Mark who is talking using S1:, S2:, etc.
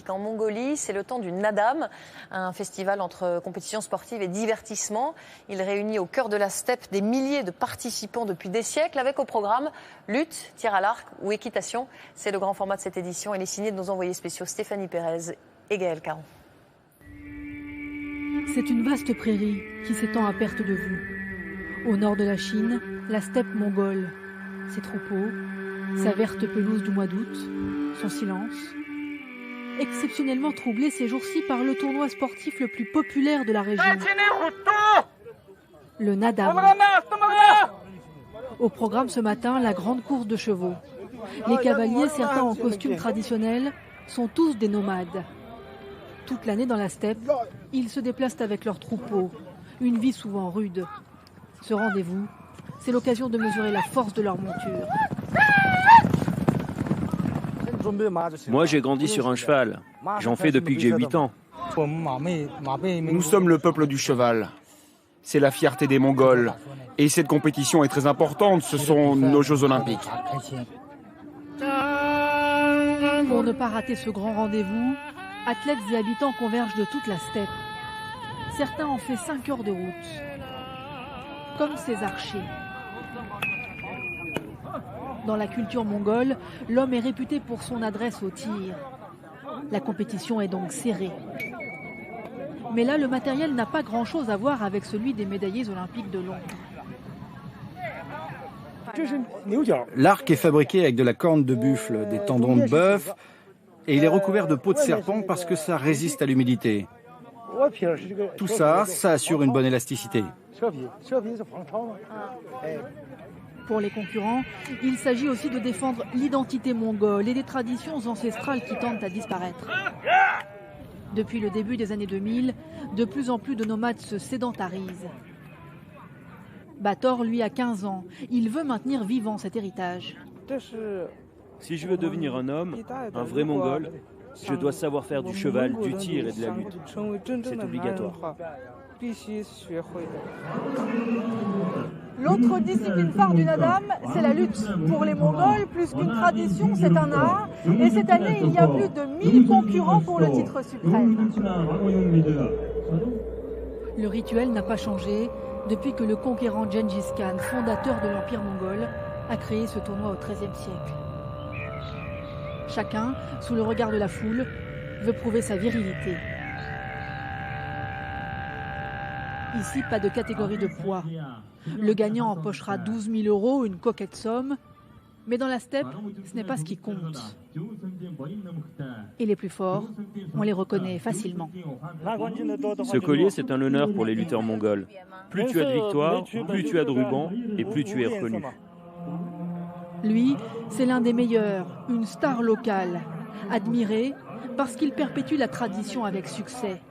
S1: En Mongolie, c'est le temps du Nadam, un festival entre compétitions sportives et divertissement. Il réunit au cœur de la steppe des milliers de participants depuis des siècles, avec au programme lutte, tir à l'arc ou équitation. C'est le grand format de cette édition. Elle est signée de nos envoyés spéciaux Stéphanie Pérez et Gaël Caron.
S2: C'est une vaste prairie qui s'étend à perte de vue. Au nord de la Chine, la steppe mongole. Ses troupeaux, sa verte pelouse du mois d'août, son silence. Exceptionnellement troublé ces jours-ci par le tournoi sportif le plus populaire de la région, le Nadam. Au programme ce matin, la grande course de chevaux. Les cavaliers, certains en costume traditionnel, sont tous des nomades. Toute l'année dans la steppe, ils se déplacent avec leurs troupeaux, une vie souvent rude. Ce rendez-vous, c'est l'occasion de mesurer la force de leur monture.
S3: Moi, j'ai grandi sur un cheval. J'en fais depuis que j'ai 8 ans.
S4: Nous sommes le peuple du cheval. C'est la fierté des Mongols. Et cette compétition est très importante. Ce sont nos Jeux Olympiques.
S2: Pour ne pas rater ce grand rendez-vous, athlètes et habitants convergent de toute la steppe. Certains ont fait 5 heures de route. Comme ces archers. Dans la culture mongole, l'homme est réputé pour son adresse au tir. La compétition est donc serrée. Mais là, le matériel n'a pas grand-chose à voir avec celui des médaillés olympiques de Londres.
S5: L'arc est fabriqué avec de la corne de buffle, des tendons de bœuf, et il est recouvert de peau de serpent parce que ça résiste à l'humidité. Tout ça, ça assure une bonne élasticité.
S2: Pour les concurrents, il s'agit aussi de défendre l'identité mongole et des traditions ancestrales qui tendent à disparaître. Depuis le début des années 2000, de plus en plus de nomades se sédentarisent. Bator, lui, a 15 ans. Il veut maintenir vivant cet héritage.
S3: Si je veux devenir un homme, un vrai Mongol, je dois savoir faire du cheval, du tir et de la lutte. C'est obligatoire.
S6: L'autre discipline phare du Nadam, c'est la lutte. Pour les Mongols, plus qu'une tradition, c'est un art. Et cette année, il y a plus de 1000 concurrents pour le titre suprême.
S2: Le rituel n'a pas changé depuis que le conquérant Gengis Khan, fondateur de l'Empire mongol, a créé ce tournoi au XIIIe siècle. Chacun, sous le regard de la foule, veut prouver sa virilité. Ici, pas de catégorie de poids. Le gagnant empochera 12 000 €, une coquette somme. Mais dans la steppe, ce n'est pas ce qui compte. Et les plus forts, on les reconnaît facilement.
S3: Ce collier, c'est un honneur pour les lutteurs mongols. Plus tu as de victoires, plus tu as de rubans et plus tu es reconnu.
S2: Lui, c'est l'un des meilleurs, une star locale, admiré parce qu'il perpétue la tradition avec succès.